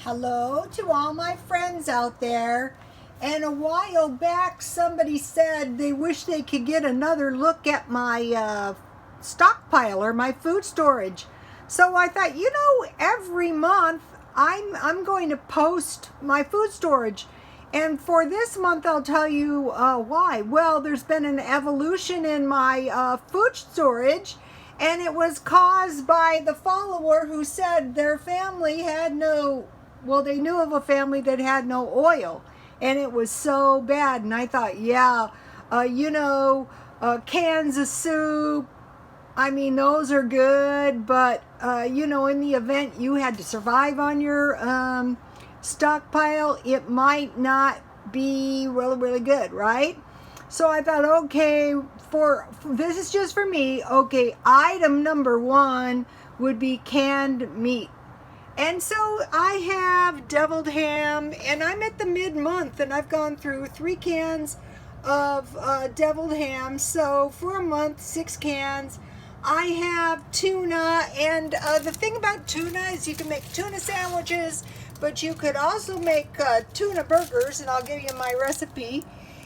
Hello to all my friends out there. And a while back, somebody said they wish they could get another look at my stockpile or my food storage. So I thought, every month I'm going to post my food storage. And for this month, I'll tell you why. Well, there's been an evolution in my food storage, and it was caused by the follower who said their family had they knew of a family that had no oil, and it was so bad. And I thought, cans of soup, I mean, those are good, but, in the event you had to survive on your stockpile, it might not be really, really good, right? So I thought, okay, for this is just for me. Okay, item number one would be canned meat. And so I have deviled ham, and I'm at the mid-month, and I've gone through 3 cans of deviled ham. So for a month, 6 cans. I have tuna, and the thing about tuna is you can make tuna sandwiches, but you could also make tuna burgers, and I'll give you my recipe.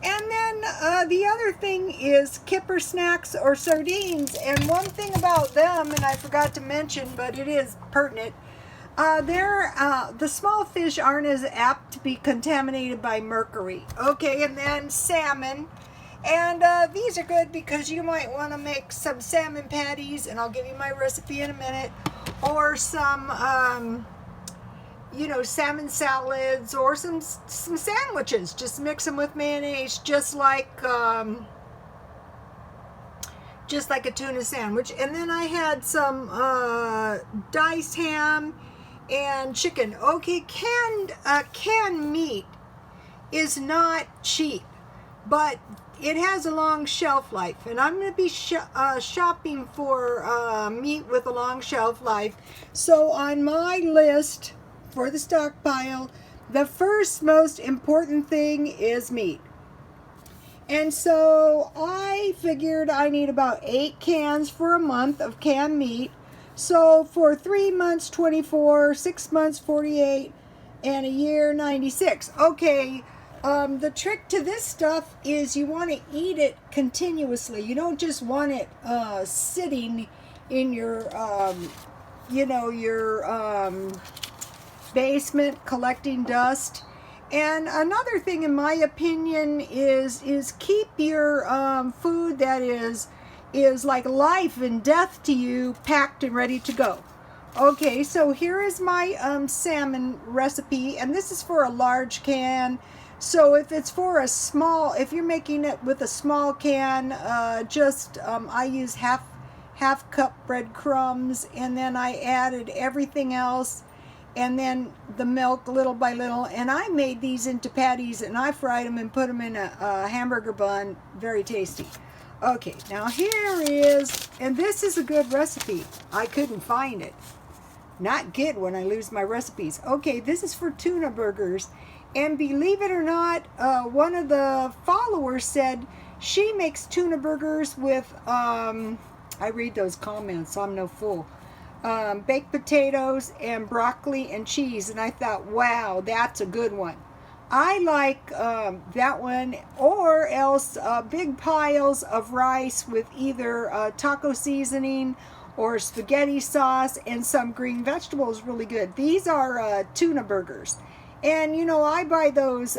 And then the other thing is kipper snacks or sardines. And one thing about them, and I forgot to mention, but it is pertinent, the small fish aren't as apt to be contaminated by mercury. Okay, and then salmon. And these are good because you might want to make some salmon patties, and I'll give you my recipe in a minute, or some salmon salads, or some sandwiches. Just mix them with mayonnaise, just like a tuna sandwich. And then I had some diced ham and chicken. Okay, canned meat is not cheap, but it has a long shelf life, and I'm going to be shopping for meat with a long shelf life. So on my list for the stockpile, the first most important thing is meat. And so I figured I need about 8 cans for a month of canned meat. So for 3 months, 24, 6 months, 48, and a year, 96. Okay, the trick to this stuff is you want to eat it continuously. You don't just want it sitting in your, basement collecting dust. And another thing, in my opinion, is keep your food that is like life and death to you packed and ready to go. Okay, so here is my salmon recipe, and this is for a large can. So if it's for if you're making it with a small can, I use half cup breadcrumbs, and then I added everything else, and then the milk little by little, and I made these into patties, and I fried them and put them in a hamburger bun. Very tasty. Okay, now here is, and this is a good recipe. I couldn't find it. Not good when I lose my recipes. Okay, this is for tuna burgers. And believe it or not, one of the followers said she makes tuna burgers with, I read those comments, so I'm no fool, baked potatoes and broccoli and cheese. And I thought, wow, that's a good one. I like that one, or else big piles of rice with either taco seasoning or spaghetti sauce and some green vegetables. Really good. These are tuna burgers. And I buy those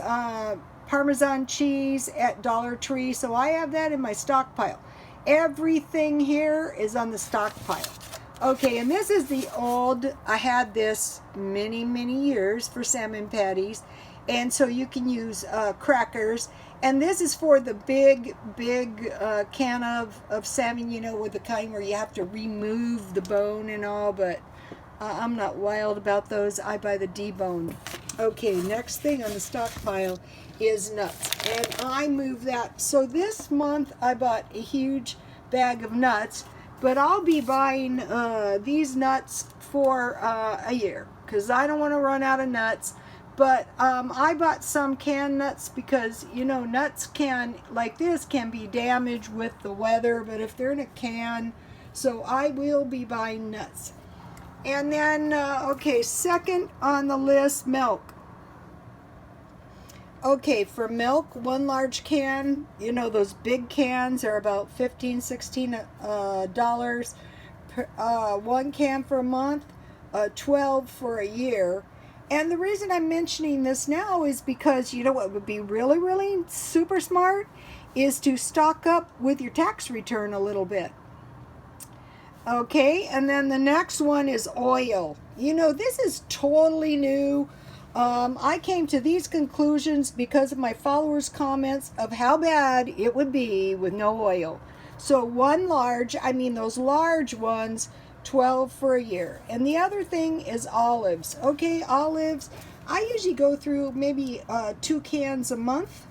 Parmesan cheese at Dollar Tree, so I have that in my stockpile. Everything here is on the stockpile. Okay, and this is the old, I had this many, many years for salmon patties, and so you can use crackers. And this is for the big can of salmon, with the kind where you have to remove the bone and all, but I'm not wild about those. I buy the deboned. Okay, next thing on the stockpile is nuts, and I move that. So this month I bought a huge bag of nuts, but I'll be buying these nuts for a year, because I don't want to run out of nuts. But I bought some canned nuts because, nuts like this can be damaged with the weather, but if they're in a can, so I will be buying nuts. And then, okay, second on the list, milk. Okay, for milk, one large can, you know, those big cans are about $15, $16 per, one can for a month, 12 for a year. And the reason I'm mentioning this now is because, you know what would be really, really super smart is to stock up with your tax return a little bit. Okay, and then the next one is oil. You know, this is totally new. I came to these conclusions because of my followers' comments of how bad it would be with no oil. So one large, I mean those large ones, 12 for a year. And the other thing is olives. Okay, olives, I usually go through maybe 2 cans a month.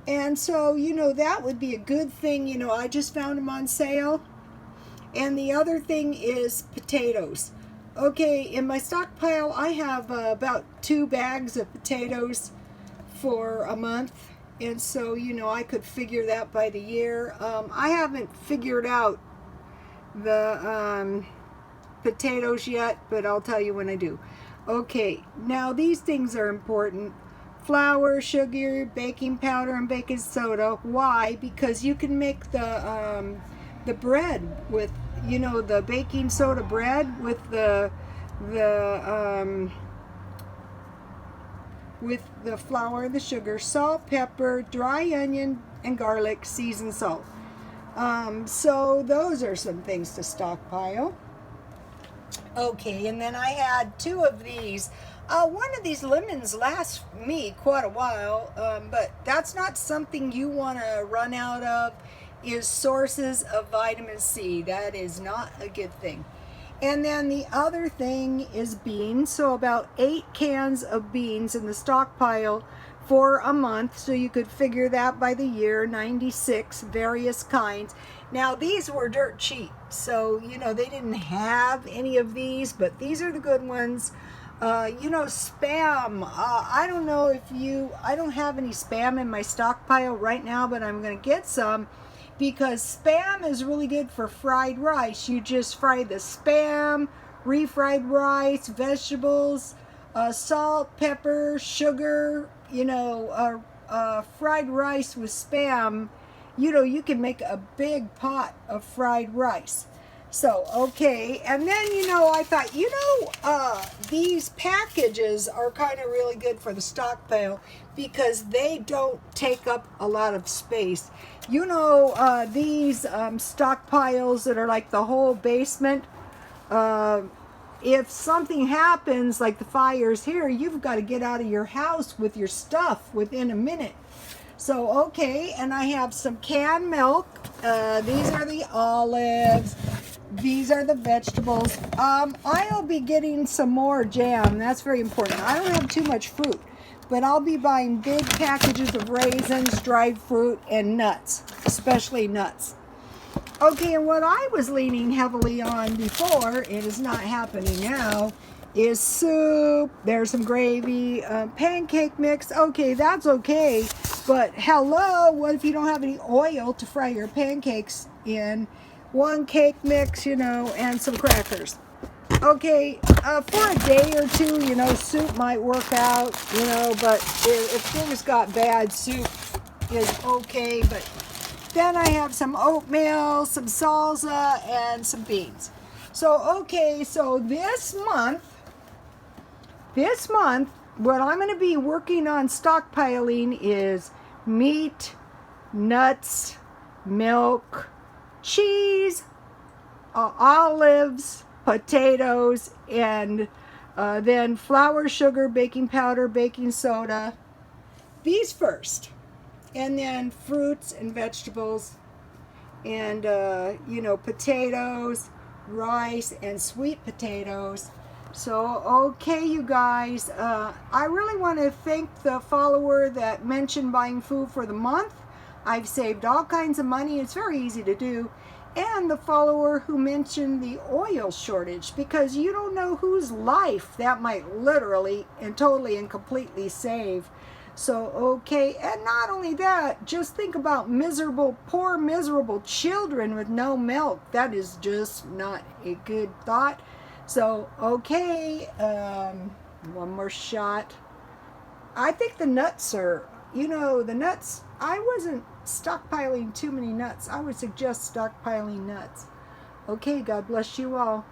And so, you know, that would be a good thing. You know, I just found them on sale. And the other thing is potatoes. Okay, in my stockpile, I have about 2 bags of potatoes for a month. And so, you know, I could figure that by the year. I haven't figured out the potatoes yet, but I'll tell you when I do. Okay, now these things are important. Flour, sugar, baking powder, and baking soda. Why? Because you can make the bread with, you know, the baking soda bread with the flour and the sugar, salt, pepper, dry onion, and garlic, seasoned salt. So those are some things to stockpile. Okay, and then I had 2 of these. One of these lemons lasts me quite a while, but that's not something you want to run out of, is sources of vitamin C. That is not a good thing. And then the other thing is beans. So about 8 cans of beans in the stockpile for a month. So you could figure that by the year, 96 various kinds. Now these were dirt cheap. So, you know, they didn't have any of these, but these are the good ones. You know, Spam. I don't know if I don't have any Spam in my stockpile right now, but I'm going to get some. Because Spam is really good for fried rice. You just fry the Spam, refried rice, vegetables, salt, pepper, sugar, you know, fried rice with Spam. You know, you can make a big pot of fried rice. So, okay, and then, you know, I thought, you know, these packages are kind of really good for the stockpile because they don't take up a lot of space. You know, these stockpiles that are like the whole basement, if something happens, like the fires here, you've got to get out of your house with your stuff within a minute. So, okay, and I have some canned milk. These are the olives. These are the vegetables. I'll be getting some more jam. That's very important. I don't have too much fruit, but I'll be buying big packages of raisins, dried fruit, and nuts, especially nuts. Okay, and what I was leaning heavily on before, it is not happening now, is soup. There's some gravy, pancake mix. Okay, that's okay, but hello, what if you don't have any oil to fry your pancakes in? 1 cake mix, you know, and some crackers. Okay, for a day or 2, you know, soup might work out, you know, but if things got bad, soup is okay. But then I have some oatmeal, some salsa, and some beans. So, okay, so this month, what I'm going to be working on stockpiling is meat, nuts, milk, cheese, olives, potatoes, and then flour, sugar, baking powder, baking soda. These first. And then fruits and vegetables, and you know, potatoes, rice, and sweet potatoes. So, okay, you guys, I really want to thank the follower that mentioned buying food for the month. I've saved all kinds of money. It's very easy to do. And the follower who mentioned the oil shortage, because you don't know whose life that might literally and totally and completely save. So, okay, and not only that, just think about miserable, poor, miserable children with no milk. That is just not a good thought. So, okay, one more shot. I think the nuts are, the nuts, I wasn't stockpiling too many nuts. I would suggest stockpiling nuts. Okay, God bless you all.